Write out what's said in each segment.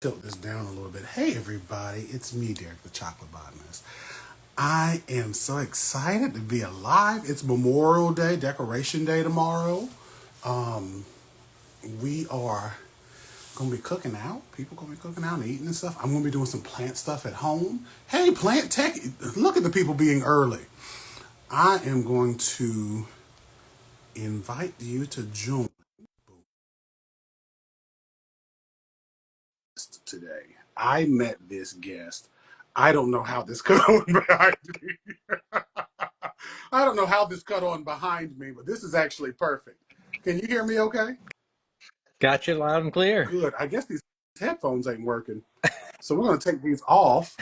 Tilt this down a little bit. Hey everybody, it's me, Derek the Chocolate Botanist. I am so excited to be alive. It's Memorial Day, Decoration Day tomorrow. We are gonna be cooking out. People gonna be cooking out and eating and stuff. I'm gonna be doing some plant stuff at home. Hey, plant tech! Look at the people being early. I am going to invite you to join today. I met this guest. I don't know how this cut on behind me. I don't know how this cut on behind me, but this is actually perfect. Can you hear me okay? Got you loud and clear. Good. I guess these headphones ain't working. So we're going to take these off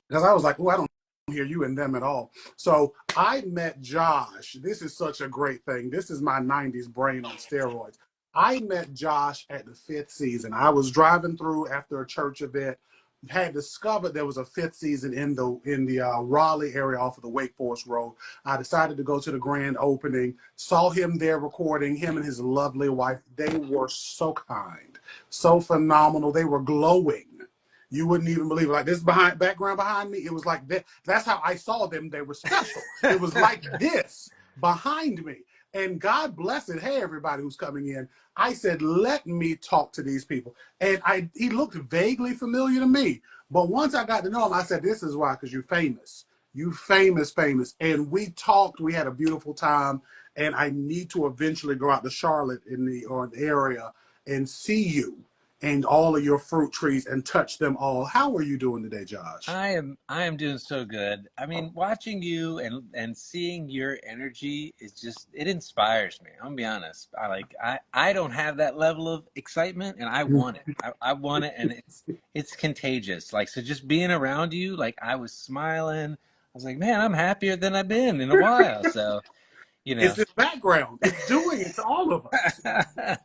because I was like, oh, I don't hear you and them at all. So I met Josh. This is such a great thing. This is my 90s brain on steroids. I met Josh at the fifth season. I was driving through after a church event, had discovered there was a fifth season in the Raleigh area off of the Wake Forest Road. I decided to go to the grand opening, saw him there recording, him and his lovely wife. They were so kind, so phenomenal. They were glowing. You wouldn't even believe it. Like this background behind me, it was like that. That's how I saw them. They were special. It was like this behind me. And God bless it. Hey, everybody who's coming in. I said, let me talk to these people. And he looked vaguely familiar to me. But once I got to know him, I said, this is why, because you're famous. You famous, famous. And we talked. We had a beautiful time. And I need to eventually go out to Charlotte in the area and see you and all of your fruit trees and touch them all. How are you doing today, Josh? I am doing so good. I mean, watching you and seeing your energy is just it inspires me. I'm gonna be honest. I don't have that level of excitement and I want it. I want it and it's contagious. Like so just being around you, like I was smiling. I was like, man, I'm happier than I've been in a while. So, you It's know. this background. It's doing it to all of us.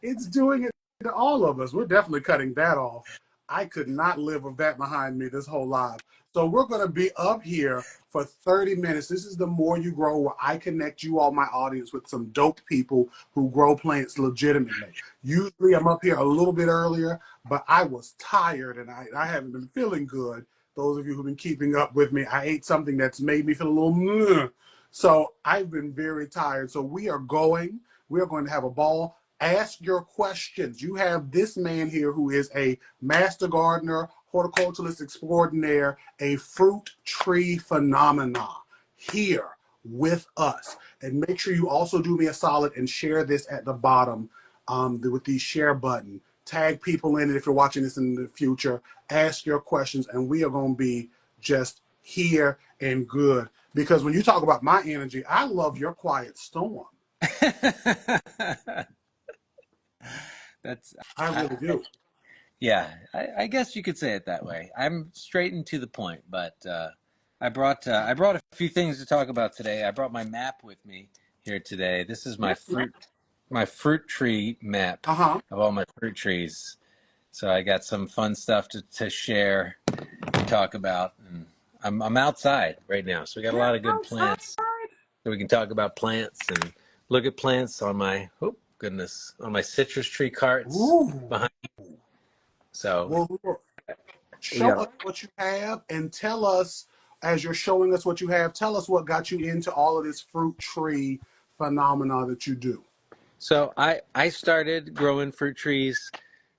It's doing it to all of us. We're definitely cutting that off. I could not live with that behind me this whole life. So we're going to be up here for 30 minutes. This is the More You Grow, where I connect you, all my audience, with some dope people who grow plants legitimately. Usually I'm up here a little bit earlier, but I was tired and I haven't been feeling good. Those of you who've been keeping up with me, I ate something that's made me feel a little meh. So I've been very tired. So we are going to have a ball. Ask your questions. You have this man here who is a master gardener, horticulturalist extraordinaire, a fruit tree phenomena here with us. And make sure you also do me a solid and share this at the bottom with the share button. Tag people in it if you're watching this in the future. Ask your questions, and we are going to be just here and good. Because when you talk about my energy, I love your quiet storm. That's I I, really do. Yeah, I guess you could say it that way. I'm straight and to the point, but I brought a few things to talk about today. I brought my map with me here today. This is my fruit tree map Uh-huh. of all my fruit trees. So I got some fun stuff to share and talk about. And I'm outside right now, so we got a You're lot of good outside. plants. So we can talk about plants and look at plants on my oh goodness on my citrus tree carts Ooh. behind. So Well, look, we show us got what you have and tell us, as you're showing us what you have, tell us what got you into all of this fruit tree phenomena that you do. So I started growing fruit trees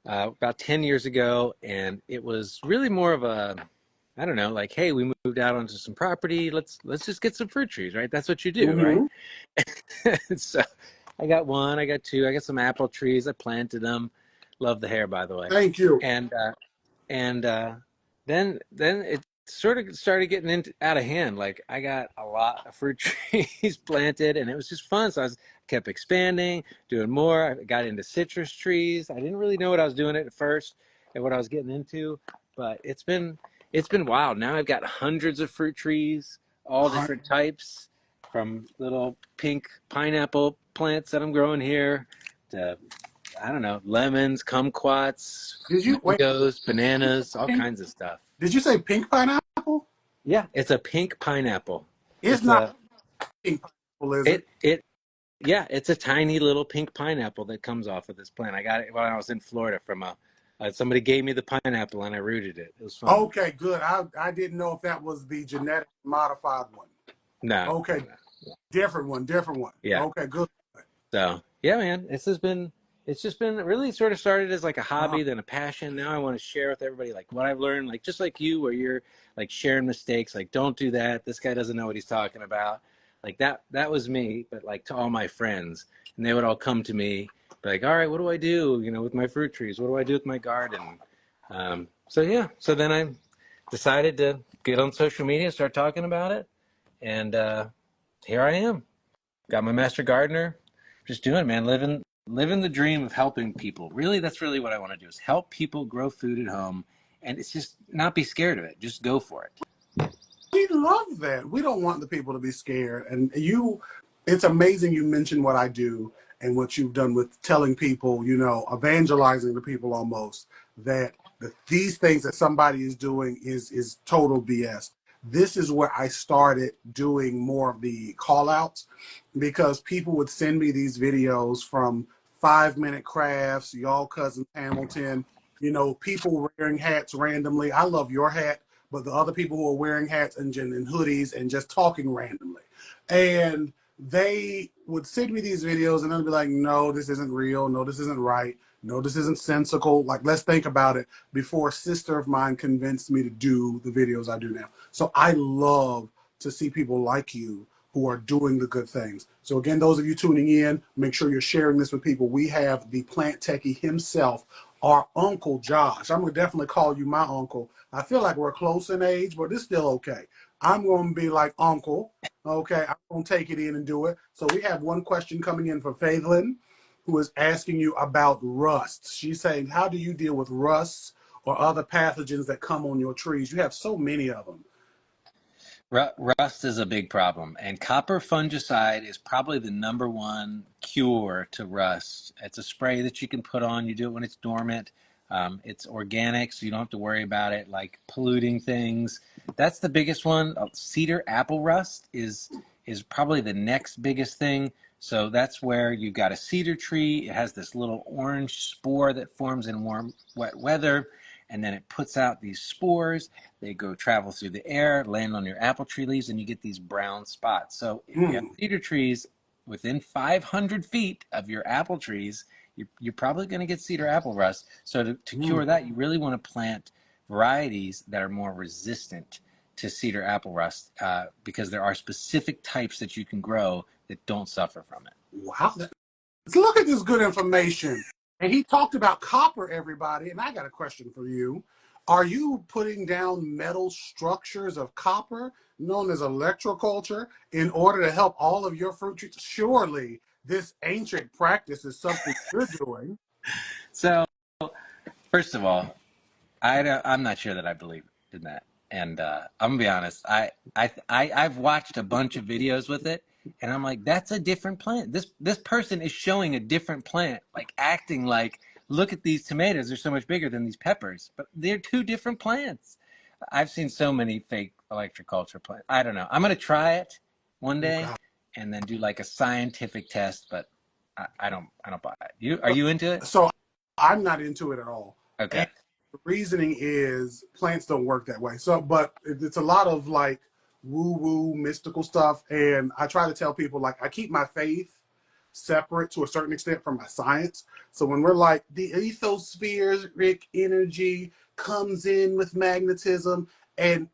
about 10 years ago, and it was really more of a, I don't know, like, hey, we moved out onto some property. Let's just get some fruit trees, right? That's what you do, right? Mm-hmm. So I got one, I got two, I got some apple trees. I planted them. Love the hair, by the way. Thank you. And then it sort of started getting into out of hand. Like I got a lot of fruit trees planted, and it was just fun. So I kept expanding, doing more. I got into citrus trees. I didn't really know what I was doing at first and what I was getting into, but it's been wild. Now I've got hundreds of fruit trees, all Uh-huh. different types, from little pink pineapple plants that I'm growing here to I don't know, lemons, kumquats, Did you wait? mangoes, bananas, all Pink? kinds of stuff. Did you say pink pineapple? Yeah, it's a pink pineapple. It's It's not a pink pineapple, is it? it yeah, it's a tiny little pink pineapple that comes off of this plant. I got it when I was in Florida from a Somebody gave me the pineapple and I rooted it. It was fun. Okay, good. I didn't know if that was the genetic modified one. No, no, Okay, no. different one, different one. Yeah. Okay, good. So yeah, man, it's just been really sort of started as like a Uh, hobby, then a passion. Now I want to share with everybody like what I've learned, like just like you, where you're like sharing mistakes, like don't do that. This guy doesn't know what he's talking about. Like that was me, but like to all my friends, and they would all come to me, be like, all right, what do I do? You know, with my fruit trees, what do I do with my garden? So yeah, so then I decided to get on social media, start talking about it, and here I am. Got my master gardener. Just doing it, man. Living the dream of helping people. Really, that's really what I want to do is help people grow food at home, and it's just not be scared of it. Just go for it. we love that. We don't want the people to be scared. And it's amazing you mentioned what I do and what you've done with telling people, evangelizing the people almost that these things that somebody is doing is total BS. This is where I started doing more of the call outs because people would send me these videos from 5 Minute Crafts, y'all cousin Hamilton, people wearing hats randomly. I love your hat, but the other people who are wearing hats and hoodies and just talking randomly. And they would send me these videos and I'd be like, no, this isn't real. No, this isn't right. No, this isn't sensical. Like, let's think about it before a sister of mine convinced me to do the videos I do now. So I love to see people like you who are doing the good things. So again, those of you tuning in, make sure you're sharing this with people. We have the plant techie himself, our Uncle Josh. I'm going to definitely call you my uncle. I feel like we're close in age, but it's still okay. I'm going to be like Uncle. Okay, I'm going to take it in and do it. So we have one question coming in from Faithlin, who is asking you about rust. She's saying, how do you deal with rusts or other pathogens that come on your trees? You have so many of them. Rust is a big problem, and copper fungicide is probably the number one cure to rust. It's a spray that you can put on. You do it when it's dormant. It's organic, so you don't have to worry about it like polluting things. That's the biggest one. Cedar apple rust is probably the next biggest thing. So that's where you've got a cedar tree. It has this little orange spore that forms in warm, wet weather, and then it puts out these spores. They go travel through the air, land on your apple tree leaves, and you get these brown spots. So if you have Hmm. cedar trees within 500 feet of your apple trees, you're probably going to get cedar apple rust. So to Hmm. cure that, you really want to plant varieties that are more resistant to cedar apple rust because there are specific types that you can grow that don't suffer from it. Wow. Look at this good information. And he talked about copper, everybody. And I got a question for you. Are you putting down metal structures of copper, known as electroculture, in order to help all of your fruit trees? Surely this ancient practice is something you're doing. So first of all, I'm not sure that I believe in that. And I'm gonna be honest. I've watched a bunch of videos with it, and I'm like, that's a different plant. This person is showing a different plant, like acting like, look at these tomatoes. They're so much bigger than these peppers, but they're two different plants. I've seen so many fake electroculture plants. I don't know. I'm gonna try it one Oh, day, God. and then do like a scientific test. But I don't buy it. You are you into it? So I'm not into it at all. And Okay. the reasoning is plants don't work that way. So, but it's a lot of like woo woo mystical stuff. And I try to tell people, like, I keep my faith separate to a certain extent from my science. So when we're like the ethospheric energy comes in with magnetism and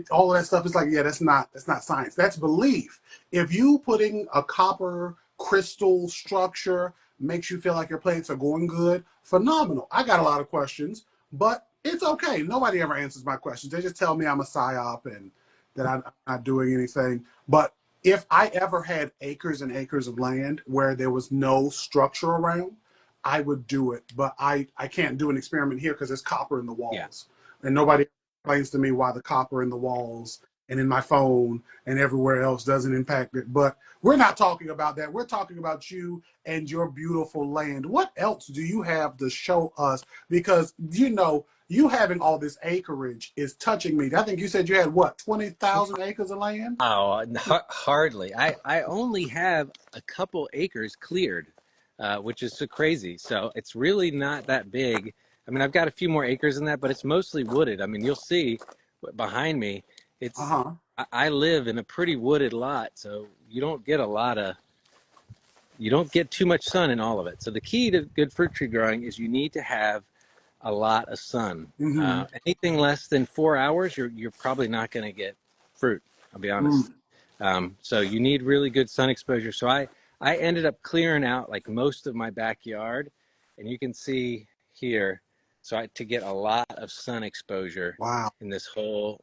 all of that stuff, it's like, yeah, that's not science. That's belief. If you putting a copper crystal structure makes you feel like your plants are going good, phenomenal. I got a lot of questions, but it's okay. Nobody ever answers my questions. They just tell me I'm a psyop and that I'm not doing anything. But if I ever had acres and acres of land where there was no structure around, I would do it. But I can't do an experiment here because there's copper in the Yeah. walls. And nobody explains to me why the copper in the walls and in my phone and everywhere else doesn't impact it. But we're not talking about that. We're talking about you and your beautiful land. What else do you have to show us? Because, you having all this acreage is touching me. I think you said you had what, 20,000 acres of land? Oh, hardly. I only have a couple acres cleared, which is so crazy. So it's really not that big. I mean, I've got a few more acres in that, but it's mostly wooded. I mean, you'll see behind me. It's Uh-huh. I live in a pretty wooded lot, so you don't get too much sun in all of it. So the key to good fruit tree growing is you need to have a lot of sun. Mm-hmm. Anything less than 4 hours, you're probably not going to get fruit. I'll be honest. Mm. So you need really good sun exposure. So I ended up clearing out like most of my backyard, and you can see here. So to get a lot of sun exposure Wow. in this whole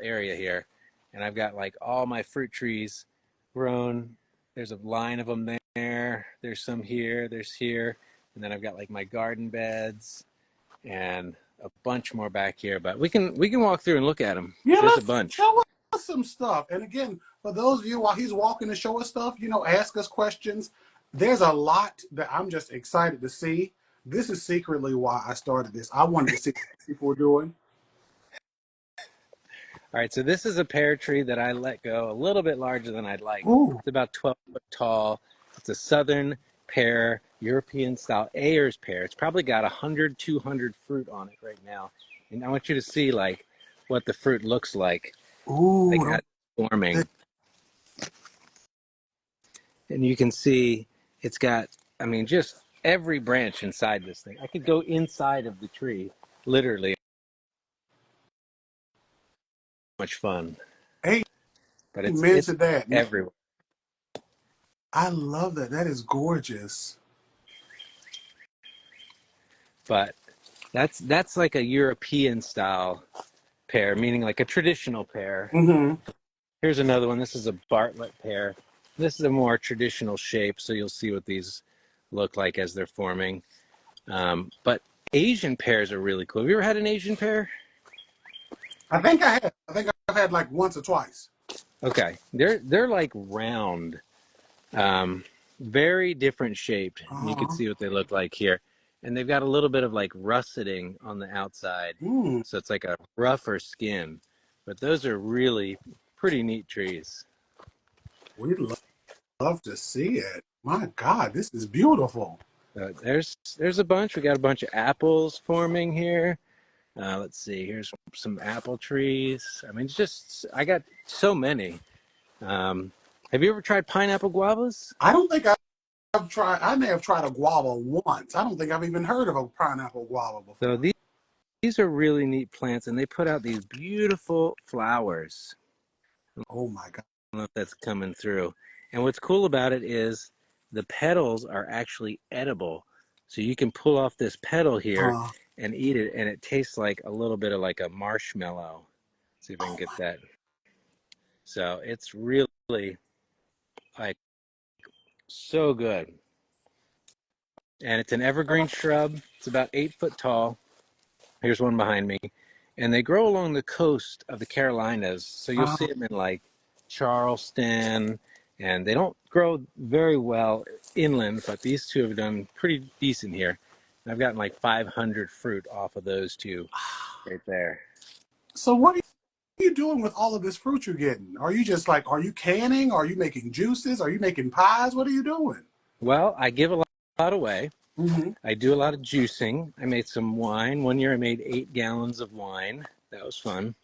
area here, and I've got like all my fruit trees grown. There's a line of them there. There's some here. There's here, and then I've got like my garden beds and a bunch more back here. But we can walk through and look at them. Yeah, There's a let's bunch. show us some stuff. And again, for those of you while he's walking to show us stuff, ask us questions. There's a lot that I'm just excited to see. This is secretly why I started this. I wanted to see what people were doing. All right, so this is a pear tree that I let go a little bit larger than I'd like. Ooh, It's about 12 foot tall. It's a southern pear, European style Ayers pear. It's probably got 100, 200 fruit on it right now. And I want you to see like what the fruit looks like ooh, as it's forming. And you can see it's got, I mean, just every branch inside this thing. I could go inside of the tree, literally. Much fun, but amen it's to that. everywhere. I love that. That is gorgeous. But that's like a European style pear, meaning like a traditional pear. Mm-hmm. Here's another one. This is a Bartlett pear. This is a more traditional shape, so you'll see what these look like as they're forming. But Asian pears are really cool. Have you ever had an Asian pear? I think I have. I think I've had like once or twice. Okay, they're like round, um, very different shaped. And you can Uh-huh. see what they look like here, and they've got a little bit of like russeting on the outside, Mm. so it's like a rougher skin. But those are really pretty neat trees. We'd love to see it. My God, this is beautiful. There's a bunch. We got a bunch of apples forming here. Let's see. Here's some apple trees. I mean, it's just I got so many. Um, have you ever tried pineapple guavas? I don't think I've tried. I may have tried a guava once. I don't think I've even heard of a pineapple guava So before. these are really neat plants, and they put out these beautiful flowers. Oh my God. I don't know if that's coming through. And what's cool about it is the petals are actually edible. So you can pull off this petal here Uh, and eat it, and it tastes like a little bit of like a marshmallow. See if I can oh get my. that. So it's really like so good. And it's an evergreen shrub. It's about 8 foot tall. Here's one behind me. And they grow along the coast of the Carolinas. So you'll see them in like Charleston. And they don't grow very well inland, but these two have done pretty decent here. I've gotten like 500 fruit off of those two right there. So what are you doing with all of this fruit you're getting? Are you just like, are you canning? Are you making juices? Are you making pies? What are you doing? Well, I give a lot away. Mm-hmm. I do a lot of juicing. I made some wine. One year I made 8 gallons of wine. That was fun.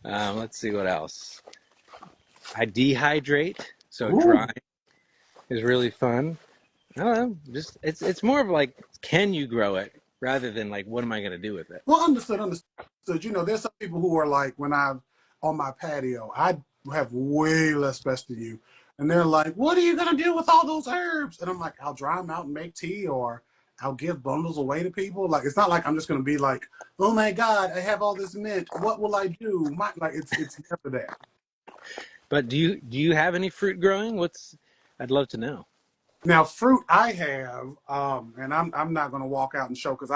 Let's see what else. I dehydrate, so Ooh. drying is really fun. I don't know, just it's more of like, can you grow it rather than like, what am I going to do with it? Well, understood, understood. There's some people who are like, when I'm on my patio, I have way less space than you. And they're like, what are you going to do with all those herbs? And I'm like, I'll dry them out and make tea, or I'll give bundles away to people. Like, it's not like I'm just going to be like, oh my God, I have all this mint. What will I do? Like, it's never that. But do you have any fruit growing? I'd love to know. Now, fruit I have, and I'm not going to walk out and show because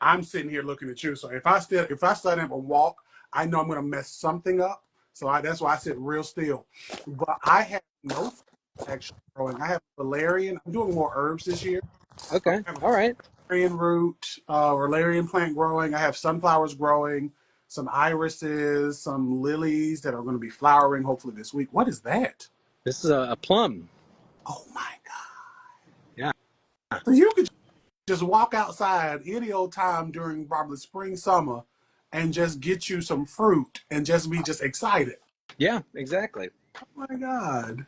I'm sitting here looking at you. So if I stand up and walk, I know I'm going to mess something up. So that's why I sit real still. But I have no fruit actually growing. I have valerian. I'm doing more herbs this year. So Okay, I have a all right. valerian root, valerian plant growing. I have sunflowers growing, some irises, some lilies that are going to be flowering hopefully this week. What is that? This is a plum. Oh my God. Yeah, So you could just walk outside any old time during probably spring, summer, and just get you some fruit and just be just excited. Yeah, exactly. Oh my God.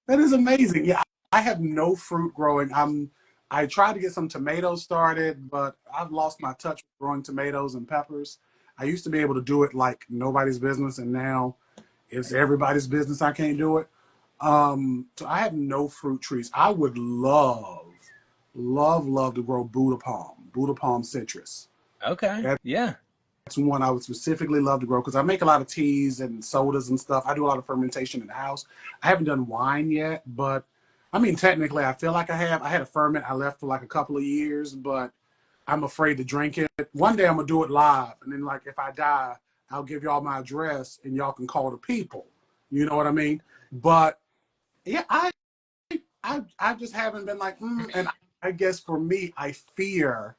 That is amazing. Yeah, I have no fruit growing. I tried to get some tomatoes started, but I've lost my touch with growing tomatoes and peppers. I used to be able to do it like nobody's business, and now it's everybody's business. I can't do it. So I have no fruit trees. I would love to grow Buddha palm citrus. Okay. Yeah. That's one I would specifically love to grow because I make a lot of teas and sodas and stuff. I do a lot of fermentation in the house. I haven't done wine yet, but I mean, technically, I feel like I have. I had a ferment I left for like a couple of years, but I'm afraid to drink it. One day I'm gonna do it live, and then like if I die, I'll give y'all my address and y'all can call the people. You know what I mean? But yeah, I just haven't been like, and I guess for me, I fear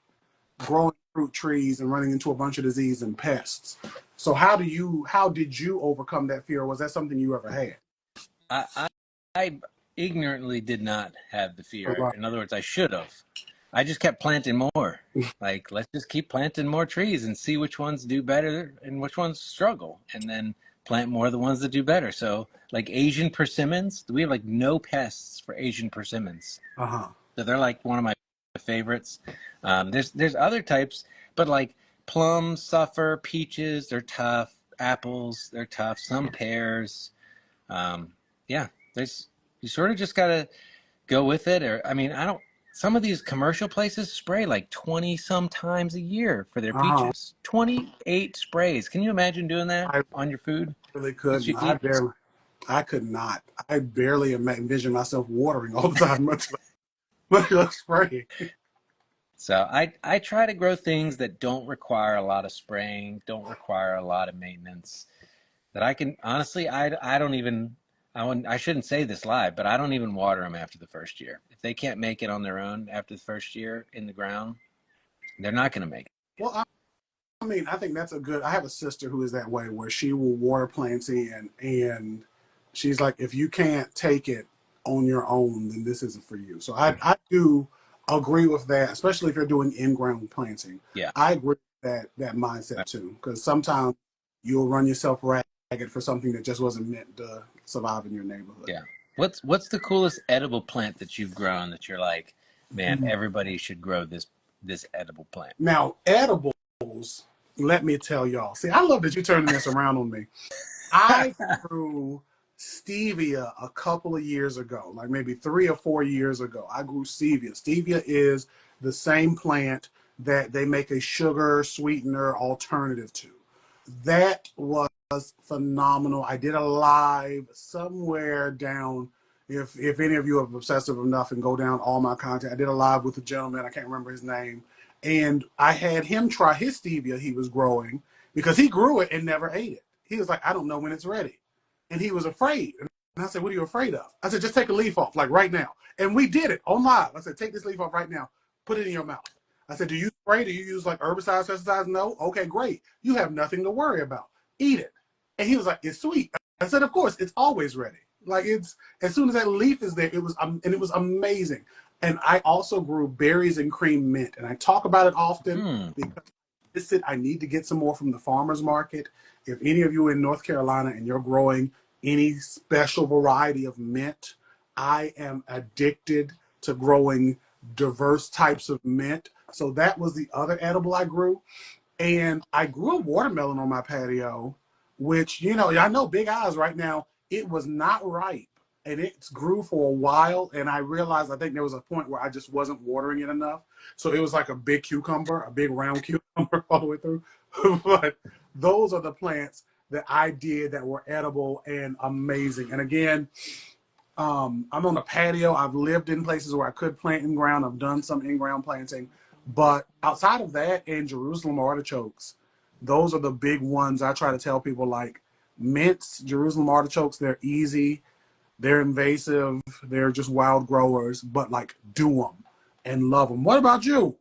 growing fruit trees and running into a bunch of disease and pests. So how did you overcome that fear? Was that something you ever had? I, I ignorantly did not have the fear. Right. In other words, I should have. I just kept planting more. Like, let's just keep planting more trees and see which ones do better and which ones struggle, and then plant more of the ones that do better. So, like Asian persimmons, we have like no pests for Asian persimmons. Uh-huh. So they're like one of my favorites. There's other types, but like plums suffer, peaches they're tough, apples they're tough, some pears. Um, yeah, there's you sort of just gotta go with it. Or I mean, I don't. Some of these commercial places spray like 20 some times a year for their Uh-huh. peaches. 28 sprays. Can you imagine doing that I on your food really that couldn't. you eat? I could not. I barely envision myself watering all the time, much less spraying. So I try to grow things that don't require a lot of spraying, don't require a lot of maintenance. That I can honestly, I don't even I shouldn't say this live, but I don't even water them after the first year. If they can't make it on their own after the first year in the ground, they're not going to make it. Well, I mean, I think that's a good. I have a sister who is that way, where she will water plants in, and she's like, if you can't take it on your own, then this isn't for you. So I do agree with that, especially if you're doing in-ground planting. Yeah, I agree with that mindset too, because sometimes you'll run yourself ragged for something that just wasn't meant to survive in your neighborhood. yeah. What's the coolest edible plant that you've grown that you're like, man, everybody should grow this edible plant? Now, edibles, let me tell y'all. See, I love that you're turning this around on me. I grew stevia a couple of years ago, like maybe 3 or 4 years ago. I grew stevia. Stevia is the same plant that they make a sugar sweetener alternative to. That was phenomenal. I did a live somewhere down. If any of you are obsessive enough and go down all my content, I did a live with a gentleman. I can't remember his name, and I had him try his stevia he was growing because he grew it and never ate it. He was like, I don't know when it's ready, and he was afraid. And I said, what are you afraid of? I said, just take a leaf off, like right now. And we did it on live. I said, take this leaf off right now. Put it in your mouth. I said, do you spray? Do you use like herbicides, pesticides? No? Okay, great. You have nothing to worry about. Eat it. And he was like, it's sweet. I said, of course, it's always ready. Like it's as soon as that leaf is there, it was amazing. And I also grew berries and cream mint. And I talk about it often because I need to get some more from the farmer's market. If any of you are in North Carolina and you're growing any special variety of mint, I am addicted to growing diverse types of mint. So that was the other edible I grew. And I grew a watermelon on my patio, which, I know big eyes right now. It was not ripe and it grew for a while. And I realized I think there was a point where I just wasn't watering it enough. So it was like a big cucumber, a big round cucumber all the way through. But those are the plants that I did that were edible and amazing. And again, I'm on a patio. I've lived in places where I could plant in ground. I've done some in ground planting. But outside of that and Jerusalem artichokes, those are the big ones I try to tell people like mints, Jerusalem artichokes, they're easy, they're invasive, they're just wild growers, but like do them and love them. What about you?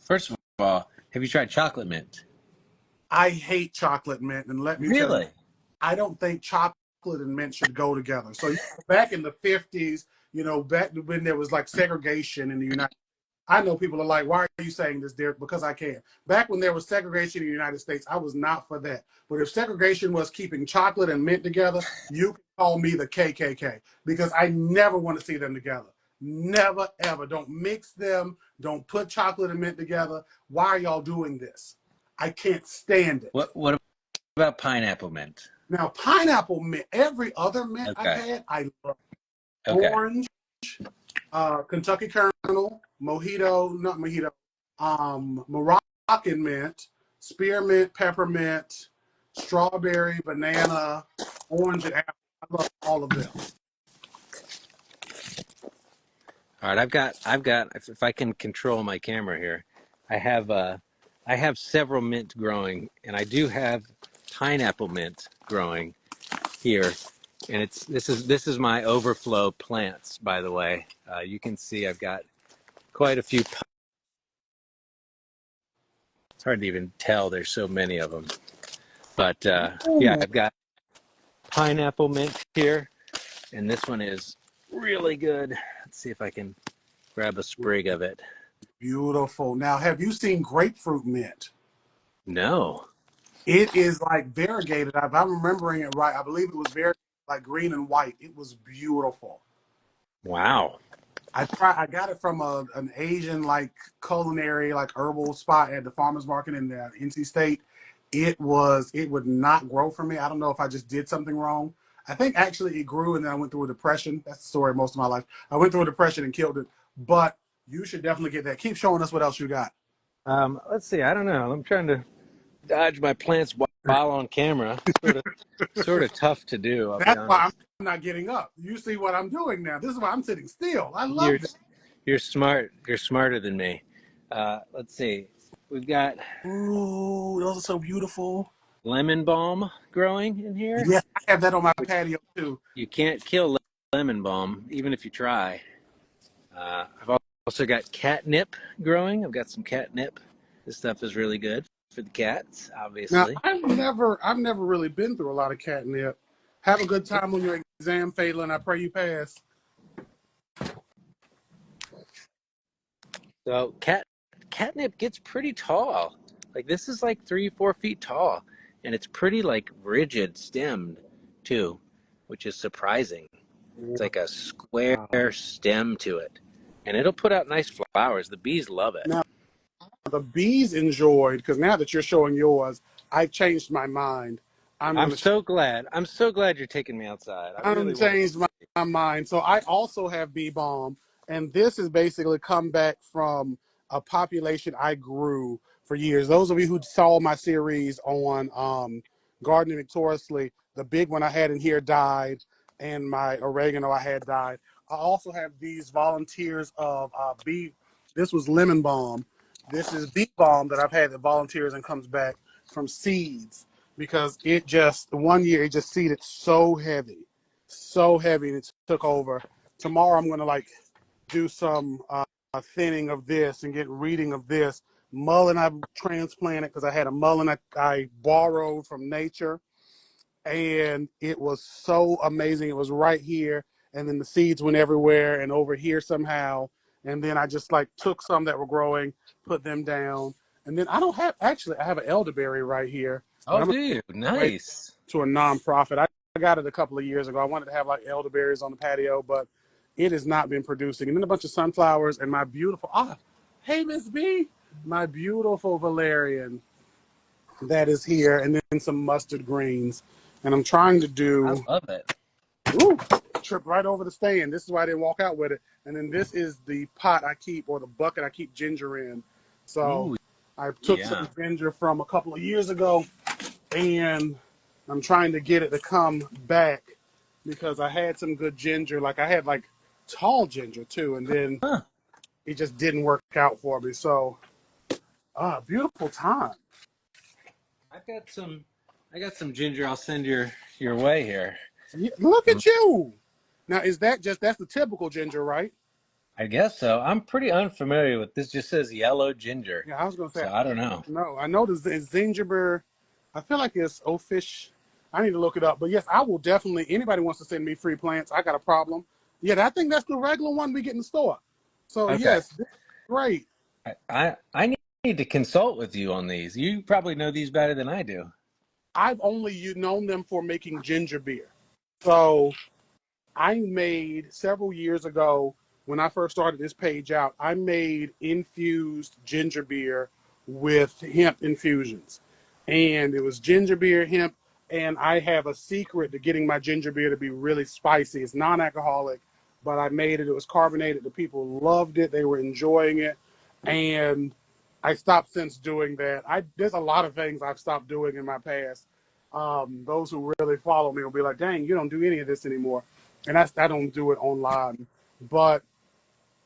First of all, have you tried chocolate mint? I hate chocolate mint, and let me tell you, Really? I don't think chocolate and mint should go together. So back in the 50s, You know, back when there was like segregation in the United I know people are like, why are you saying this, Derek? Because I can. Back when there was segregation in the United States, I was not for that. But if segregation was keeping chocolate and mint together, you can call me the KKK because I never want to see them together. Never, ever. Don't mix them. Don't put chocolate and mint together. Why are y'all doing this? I can't stand it. What about pineapple mint? Now, pineapple mint, every other mint I've Okay. had, I love. Okay. Orange, Kentucky Colonel, Mojito, not Mojito, Moroccan mint, spearmint, peppermint, strawberry, banana, orange, and apple. I love all of them. All right, I've got. If I can control my camera here, I have several mint growing, and I do have pineapple mint growing here, and this is my overflow plants. By the way, you can see I've got quite a few. It's hard to even tell. There's so many of them, but yeah, Ooh, I've got pineapple mint here, and this one is really good. Let's see if I can grab a sprig of it. beautiful. Now, have you seen grapefruit mint? No. It is like variegated. If I'm remembering it right, I believe it was variegated like green and white. It was beautiful. Wow. I got it from an Asian like culinary like herbal spot at the farmers market in the NC State. It would not grow for me. I don't know if I just did something wrong. I think actually it grew and then I went through a depression. That's the story of most of my life. I went through a depression and killed it. But you should definitely get that. Keep showing us what else you got. Let's see. I don't know. I'm trying to dodge my plants while on camera. Sort of tough to do. I'll be That's why honest. I'm not getting up. You see what I'm doing now. This is why I'm sitting still. I You're love that. you're smart. You're smarter than me. Let's see. We've got Ooh, those are so beautiful. lemon balm growing in here. Yes, I have that on my Which patio too. you can't kill lemon balm even if you try. I've also got catnip growing. I've got some catnip. This stuff is really good for the cats, Now, obviously. I've never really been through a lot of catnip. Have a good time on your exam, Phelan. I pray you pass. So catnip gets pretty tall. Like this is like 3, 4 feet tall, and it's pretty like rigid stemmed too, which is surprising. It's like a square Wow. stem to it, and it'll put out nice flowers. The bees love it. Now the bees enjoyed because now that you're showing yours, I've changed my mind. I'm I'm gonna so glad. I'm so glad you're taking me outside. I I'm really want to go changed see. my mind. So I also have bee balm, and this has basically come back from a population I grew for years. Those of you who saw my series on gardening victoriously, the big one I had in here died, and my oregano I had died. I also have these volunteers of bee. This was lemon balm. This is bee balm that I've had that volunteers and comes back from seeds because it just one year it just seeded so heavy and it took over. Tomorrow I'm gonna like do some thinning of this and get reading of this. Mullein I transplanted because I had a mullein I borrowed from nature and it was so amazing. It was right here and then the seeds went everywhere and over here somehow. And then I just like took some that were growing, put them down. And then I don't have actually I have an elderberry right here, but Oh, I'm do you? gonna wait Nice. to a nonprofit. I got it a couple of years ago. I wanted to have like elderberries on the patio, but it has not been producing. And then a bunch of sunflowers and my beautiful hey Miss B, my beautiful valerian that is here, and then some mustard greens. And I'm trying to I do love it. ooh, trip right over the stand. This is why I didn't walk out with it. And then this is the pot I keep or the bucket I keep ginger in. So Ooh, I took yeah. some ginger from a couple of years ago and I'm trying to get it to come back because I had some good ginger. Like I had like tall ginger too, and then Huh. it just didn't work out for me. So, beautiful time. I've got some. I got some ginger. I'll send your way here. Yeah, look Um, at you. Now, is that just that's the typical ginger, right? I guess so. I'm pretty unfamiliar with this. Just says yellow ginger, Yeah, I was gonna say so I don't know. no. I know the zingiber. I feel like it's oafish. I need to look it up. But yes, I will definitely. Anybody wants to send me free plants? I got a problem. Yeah, I think that's the regular one we get in the store. So Okay. yes, this is great. I need to consult with you on these. You probably know these better than I do. I've only known them for making ginger beer. So I made several years ago when I first started this page out, I made infused ginger beer with hemp infusions. And it was ginger beer, hemp, and I have a secret to getting my ginger beer to be really spicy. It's non-alcoholic, but I made it. It was carbonated. The people loved it. They were enjoying it. And I stopped since doing that. There's a lot of things I've stopped doing in my past. Those who really follow me will be like, dang, you don't do any of this anymore. And I don't do it online. But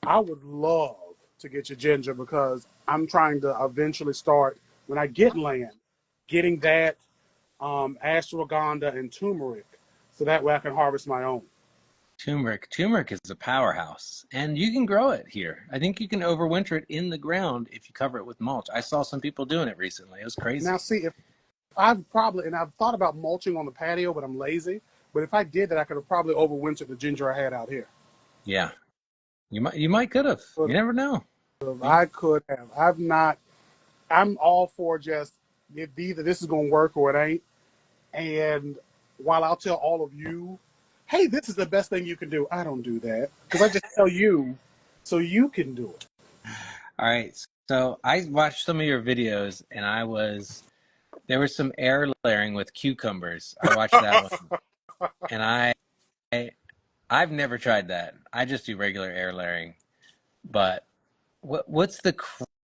I would love to get your ginger because I'm trying to eventually start, when I get land, getting that ashwagandha and turmeric so that way I can harvest my own. Turmeric is a powerhouse, and you can grow it here. I think you can overwinter it in the ground if you cover it with mulch. I saw some people doing it recently. It was Now, crazy. see, if and I've thought about mulching on the patio, but I'm lazy. But if I did that, I could have probably overwintered the ginger I had out here. Yeah, you might could have. You never know. You, I could have. I've not. I'm all for just if either this is going to work or it ain't. And while I'll tell all of you, hey, this is the best thing you can do, I don't do that because I just tell you so you can do it. all right. So I watched some of your videos, and there was some air layering with cucumbers. I watched that one, and I've never tried that. I just do regular air layering. But what's the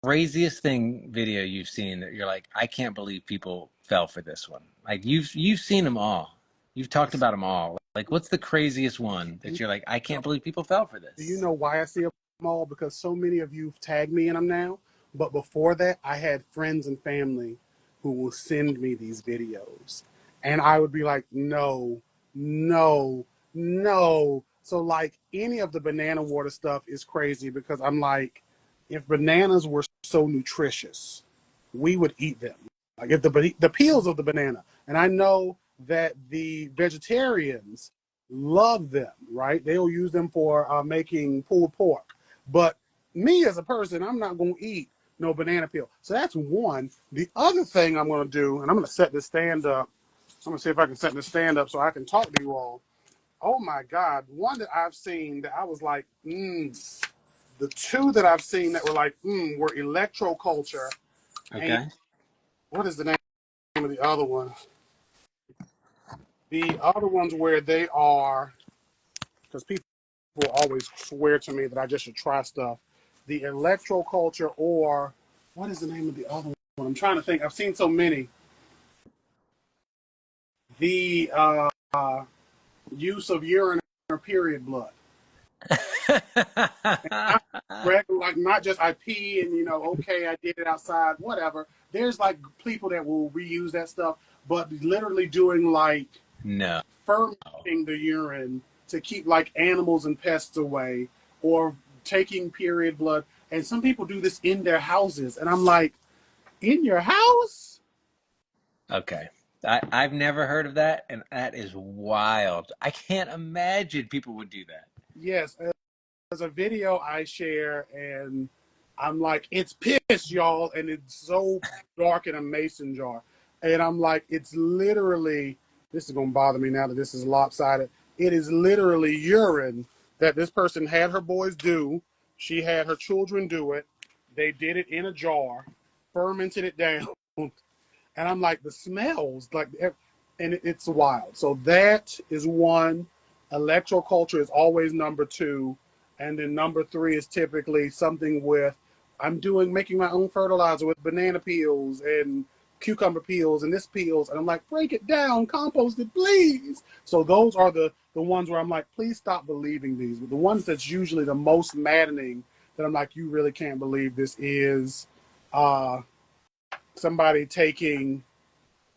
craziest thing video you've seen that you're like, I can't believe people fell for this one? Like you've seen them all. You've talked about them all. Like what's the craziest one that you're like, I can't believe people fell for Do you this? know why I see them all? Because so many of you tagged me in them now. But before that, I had friends and family who will send me these videos. And I would be like, no, no, no. So, like, any of the banana water stuff is crazy because I'm like, if bananas were so nutritious, we would eat them. Like, if the peels of the banana. And I know that the vegetarians love them, right? They'll use them for making pulled pork. But me as a person, I'm not going to eat no banana peel. So that's one. The other thing I'm going to do, and I'm going to set this stand up. I'm going to see if I can set this stand up so I can talk to you all. Oh my God. One that I've seen that I was like, the two that I've seen that were like, were electroculture. And Okay. what is the name of the other one? The other ones where they are, because people will always swear to me that I just should try stuff. The electroculture, or what is the name of the other one? I'm trying to think. I've seen so many. The use of urine or period blood. And not regular, like not just I pee and okay, I did it outside, whatever. There's like people that will reuse that stuff, but literally doing like No. fermenting the urine to keep like animals and pests away, or taking period blood. And some people do this in their houses, and I'm like, in your house? Okay. I've never heard of that, and that is wild. I can't imagine people would do that. Yes. There's a video I share, and I'm like, it's piss, y'all, and it's so dark in a mason jar, and I'm like, it's literally. This is gonna bother me now that this is lopsided. It is literally urine that this person had her boys do. She had her children do it. They did it in a jar, fermented it down, and I'm like, the smells, like, and it's wild. So that is one. Electroculture is always number two, and then number three is typically something with, making my own fertilizer with banana peels and cucumber peels and this peels, and I'm like, break it down, compost it, please. So those are the ones where I'm like, please stop believing these. But the ones that's usually the most maddening, that I'm like, you really can't believe this, is uh somebody taking,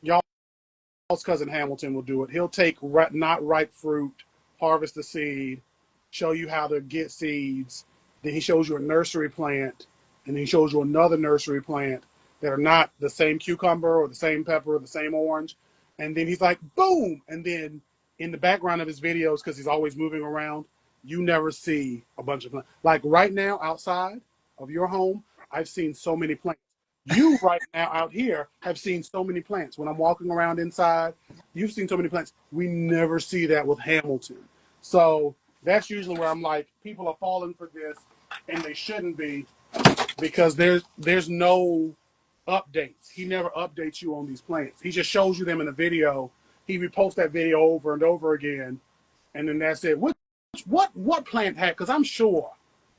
y'all's cousin Hamilton will do it. He'll take not ripe fruit, harvest the seed, show you how to get seeds. Then he shows you a nursery plant, and then he shows you another nursery plant that are not the same cucumber or the same pepper or the same orange. And then he's like, boom. And then in the background of his videos, because he's always moving around, you never see a bunch of plants. Like right now outside of your home, I've seen so many plants. You right now out here have seen so many plants. When I'm walking around inside, you've seen so many plants. We never see that with Hamilton. So that's usually where I'm like, people are falling for this, and they shouldn't be, because there's no updates. He never updates you on these plants. He just shows you them in a video. He reposts that video over and over again, and then that's it. What plant had? Because I'm sure,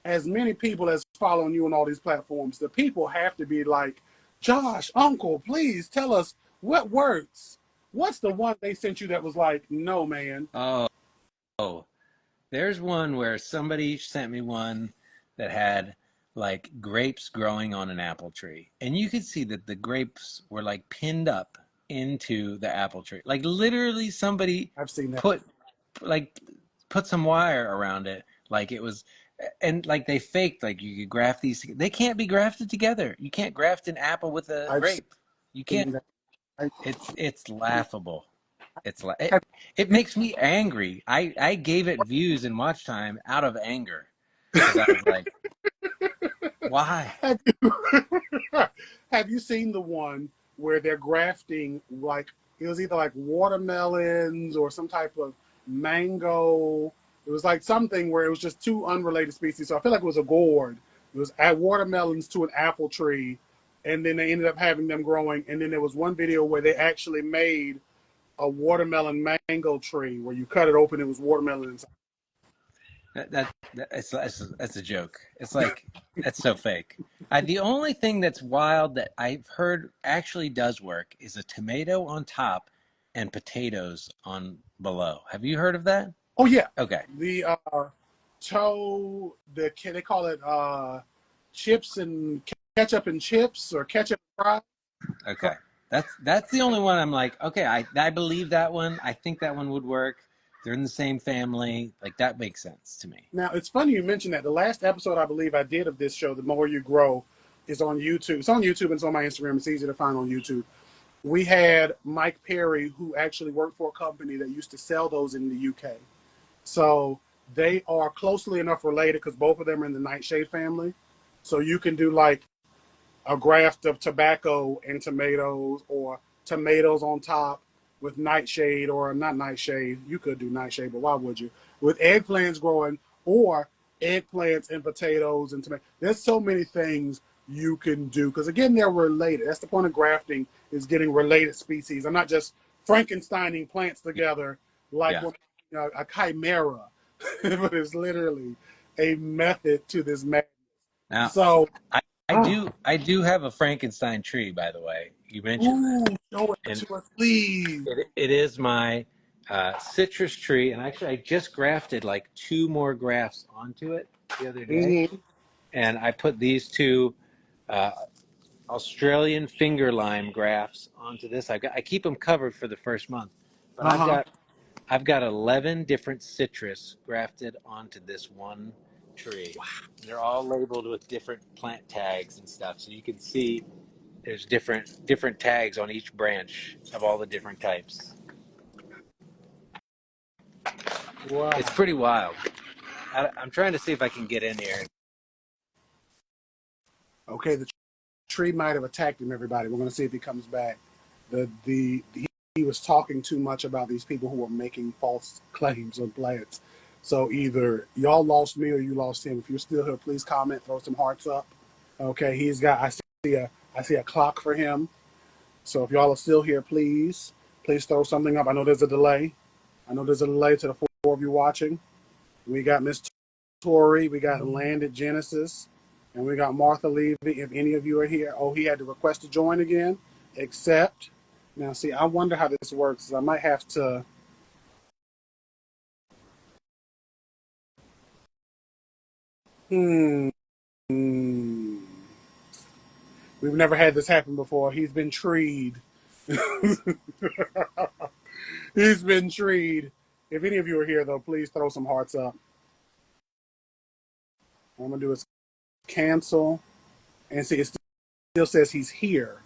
as many people as following you on all these platforms, the people have to be like, Josh, Uncle, please tell us what works. What's the one they sent you that was like, no, man? Oh, there's one where somebody sent me one that had like grapes growing on an apple tree. And you could see that the grapes were like pinned up into the apple tree. Like literally somebody I've seen that. put like put some wire around it. Like it was, and like they faked like you could graft these. They can't be grafted together. You can't graft an apple with a I've grape. You can't. seen that. I, It's laughable. have, It makes me angry. I gave it views and watch time out of anger because I was like, why? have you have you seen the one where they're grafting, like it was either like watermelons or some type of mango? It was like something where it was just two unrelated species. So I feel like it was a gourd. It was at watermelons to an apple tree, and then they ended up having them growing. And then there was one video where they actually made a watermelon mango tree where you cut it open, it was watermelon inside. That's a joke. It's like that's so fake. The only thing that's wild that I've heard actually does work is a tomato on top and potatoes on below. Have you heard of that? Oh yeah, Okay. the they call it chips and ketchup and chips, or ketchup and fries. Okay. That's the only one I'm like, okay, I believe that one. I think that one would work. They're in the same family. Like that makes sense to me. Now it's funny you mentioned that. The last episode I believe I did of this show, The More You Grow, is on YouTube. It's on YouTube and it's on my Instagram. It's easy to find on YouTube. We had Mike Perry, who actually worked for a company that used to sell those in the UK. So they are closely enough related because both of them are in the nightshade family. So you can do like a graft of tobacco and tomatoes, or tomatoes on top with nightshade, or not nightshade. You could do nightshade, but why would you? With eggplants growing, or eggplants and potatoes and tomatoes. There's so many things you can do because again, they're related. That's the point of grafting, is getting related species. I'm not just Frankensteining plants together like Yeah. a chimera, but it's literally a method to this madness. Now, So, I oh, I do have a Frankenstein tree, by the way. You mentioned that, ooh, show it and to us, please. it is my citrus tree. And actually, I just grafted like two more grafts onto it the other day, Mm-hmm. and I put these two uh, Australian finger lime grafts onto this. I keep them covered for the first month, but Uh-huh. I've got 11 different citrus grafted onto this one tree. They're all labeled with different plant tags and stuff, so you can see there's different tags on each branch of all the different types. It's Wow. pretty wild. I'm trying to see if I can get in here. Okay, the tree might have attacked him, everybody. We're going to see if he comes back. He was talking too much about these people who were making false claims on plants. So either y'all lost me or you lost him. If you're still here, please comment, throw some hearts up. Okay, he's got, I see a clock for him. So if y'all are still here, please throw something up. I know there's a delay. I know there's a delay to the four of you watching. We got Miss Tori, we got Landed Genesis, and we got Martha Levy. If any of you are here, oh, he had to request to join again. Accept. Now, see, I wonder how this works. I might have to. Hmm. We've never had this happen before. He's been treed. He's been treed. If any of you are here, though, please throw some hearts up. What I'm gonna do is cancel, and see, it still says he's here.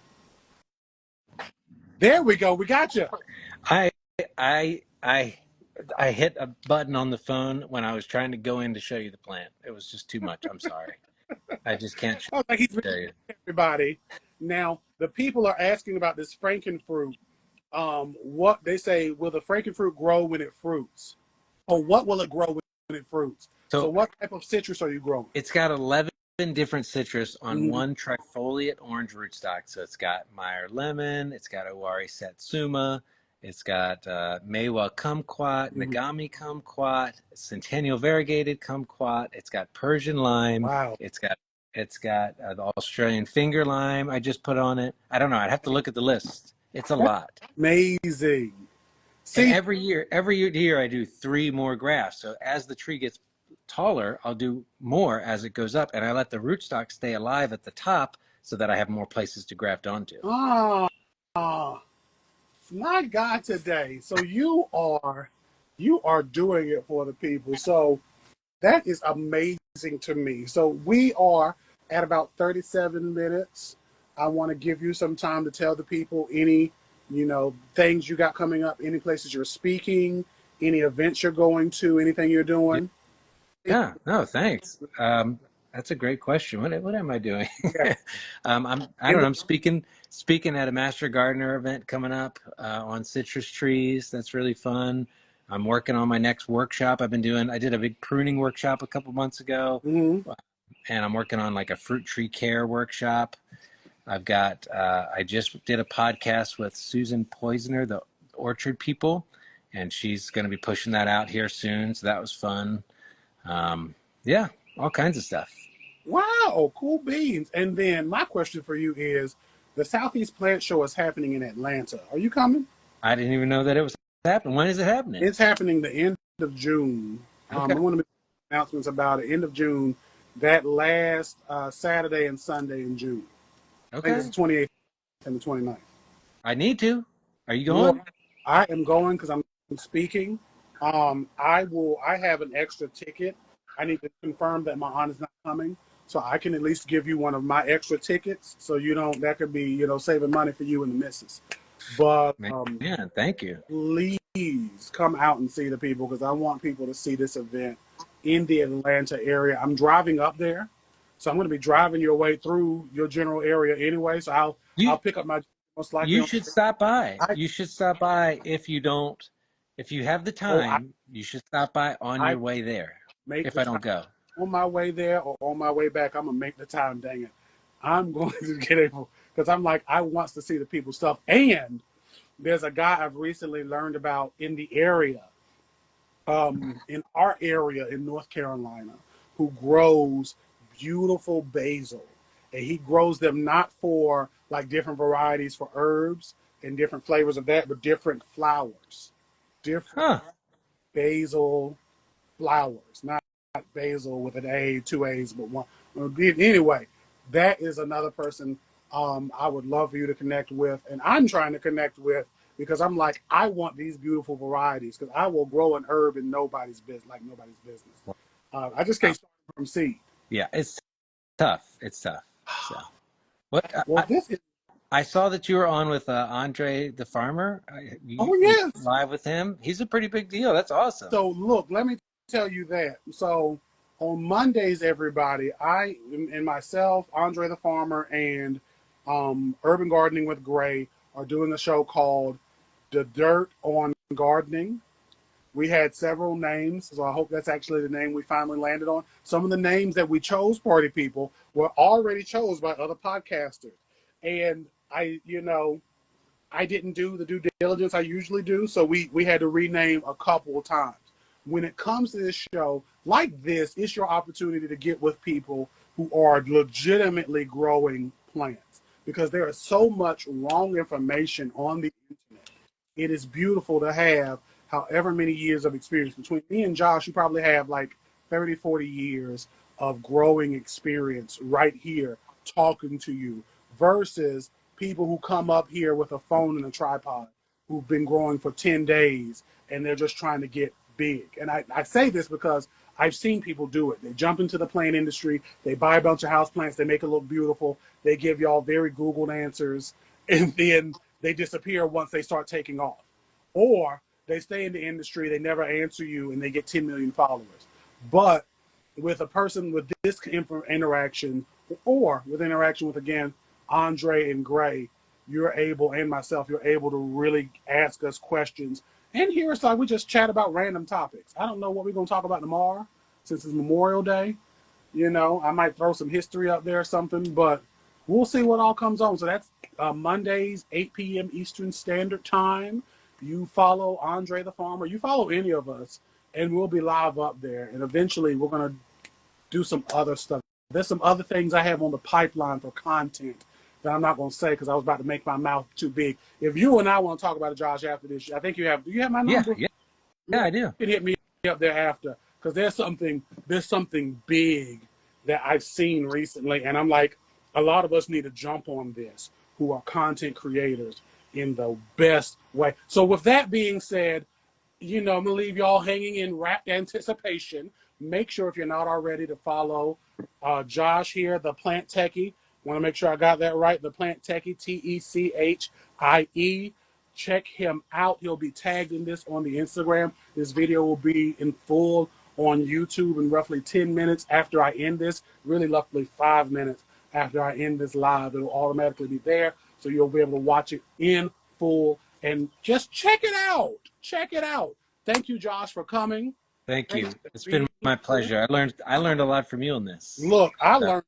There we go. We got you. I I I hit a button on the phone when I was trying to go in to show you the plant. It was just too much. I'm sorry. I just can't I was like, he's show you. everybody. Now the people are asking about this frankenfruit. What they say, will the frankenfruit grow when it fruits, or what will it grow when it fruits? So So what type of citrus are you growing? it's got 11 different citrus on Mhm. one trifoliate orange rootstock. So it's got Meyer lemon, it's got Owari satsuma, it's got Meiwa kumquat, Mhm. Nagami kumquat, Centennial variegated kumquat. It's got Persian lime. Wow, It's got the Australian finger lime. I just put on it. I don't know. I'd have to look at the list. It's a that's lot. amazing. And See, every year I do 3 more grafts. So as the tree gets taller, I'll do more as it goes up, and I let the rootstock stay alive at the top so that I have more places to graft onto. ah, my God, today. So you are doing it for the people. So that is amazing to me. So we are at about 37 minutes. I want to give you some time to tell the people any, things you got coming up, any places you're speaking, any events you're going to, anything you're doing. Yeah, no, thanks. That's a great question. What am I doing? Yeah. I In don't know. the, I'm speaking at a Master Gardener event coming up on citrus trees. That's really fun. I'm working on my next workshop. I did a big pruning workshop a couple months ago, mhm. and I'm working on like a fruit tree care workshop. I just did a podcast with Susan Poisoner, the Orchard People, and she's going to be pushing that out here soon. So that was fun. Um, yeah, all kinds of stuff. Wow, cool beans. And then my question for you is the Southeast Plant Show is happening in Atlanta. Are you coming? I didn't even know that it was happening. When is it happening? It's happening the end of June. I'm Okay. going to make announcements about it end of June, that last Saturday and Sunday in June. I think it's Okay. the 28th and the 29th. I need to. Are you Look, going? I am going because I'm speaking. I will. I have an extra ticket. I need to confirm that my aunt is not coming, so I can at least give you one of my extra tickets, so you don't. That could be saving money for you and the missus. But Man, thank you. please come out and see the people because I want people to see this event in the Atlanta area. I'm driving up there, so I'm going to be driving your way through your general area anyway. So I'll You pick up my most likely you on. should stop by. I You should stop by if you have the oh time, you should stop by on I your way there. make If the I time don't go. on my way there or on my way back. I'm gonna make the time. Dang it, I'm going to get able because I'm like I wants to see the people stuff. And there's a guy I've recently learned about in the area, in our area in North Carolina, who grows beautiful basil, and he grows them not for like different varieties for herbs and different flavors of that, but different flowers, different Huh. basil flowers, not basil with an A, two A's, but one. Anyway, that is another person I would love for you to connect with, and I'm trying to connect with because I'm like I want these beautiful varieties because I will grow an herb in nobody's business, like nobody's business. I just Wow. can't start from seed. Yeah, it's tough. It's tough. So, what Well, this is. I saw that you were on with Andre the farmer. Oh You yes. live with him. He's a pretty big deal. That's awesome. So look, let me tell you that. So on Mondays, everybody, I and myself, Andre the Farmer, and Urban Gardening with Gray are doing a show called The Dirt on Gardening. We had several names, so I hope that's actually the name we finally landed on. Some of the names that we chose, party people, were already chose by other podcasters. And I didn't do the due diligence I usually do, so we had to rename a couple of times. When it comes to this show, like this, it's your opportunity to get with people who are legitimately growing plants because there is so much wrong information on the internet. It is beautiful to have however many years of experience. Between me and Josh, you probably have like 30, 40 years of growing experience right here talking to you versus people who come up here with a phone and a tripod who've been growing for 10 days and they're just trying to get big. And I say this because I've seen people do it. They jump into the plant industry, they buy a bunch of house plants, they make it look beautiful, they give y'all very Googled answers, and then they disappear once they start taking off. Or they stay in the industry, they never answer you, and they get 10 million followers. But with a person with this interaction, or with interaction with, again, Andre and Gray, you're able, and myself, you're able to really ask us questions. And here it's like we just chat about random topics. I don't know what we're going to talk about tomorrow since it's Memorial Day. You know, I might throw some history up there or something, but we'll see what all comes on. So that's Mondays, 8 p.m. Eastern Standard Time. You follow Andre the Farmer, you follow any of us, and we'll be live up there. And eventually we're going to do some other stuff. There's some other things I have on the pipeline for content that I'm not going to say because I was about to make my mouth too big. If you and I want to talk about it, Josh, after this, I think you have. Do you have my Yeah, number? yeah, I do. You can hit me up there after because there's something big that I've seen recently, and I'm like, a lot of us need to jump on this who are content creators in the best way. So with that being said, I'm going to leave y'all hanging in rapt anticipation. Make sure, if you're not already, to follow Josh here, the Plant Techie. Want to make sure I got that right. The Plant Techie, Techie. Check him out. He'll be tagged in this on the Instagram. This video will be in full on YouTube in roughly 10 minutes after I end this. Really, roughly 5 minutes after I end this live. It'll automatically be there, so you'll be able to watch it in full and just check it out. Check it out. Thank you, Josh, for coming. Thank Thank you. you for It's been being my here. pleasure. I learned a lot from you on this. Look, I So, learned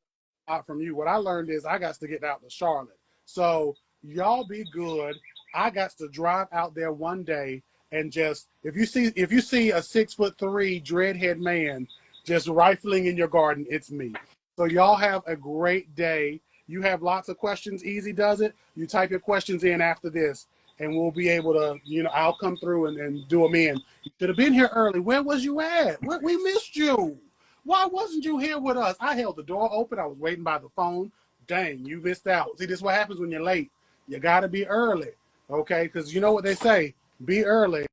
a lot from you. What I learned is I got to get out to Charlotte. So y'all be good. I got to drive out there one day and just if you see a 6'3" dreadhead man just rifling in your garden, it's me. So y'all have a great day. You have lots of questions. Easy does it. You type your questions in after this, and we'll be able to, I'll come through and do them in. You should have been here early. Where was you at? We missed you. Why wasn't you here with us? I held the door open. I was waiting by the phone. Dang, you missed out. See, this is what happens when you're late. You got to be early, okay? Because you know what they say, be early.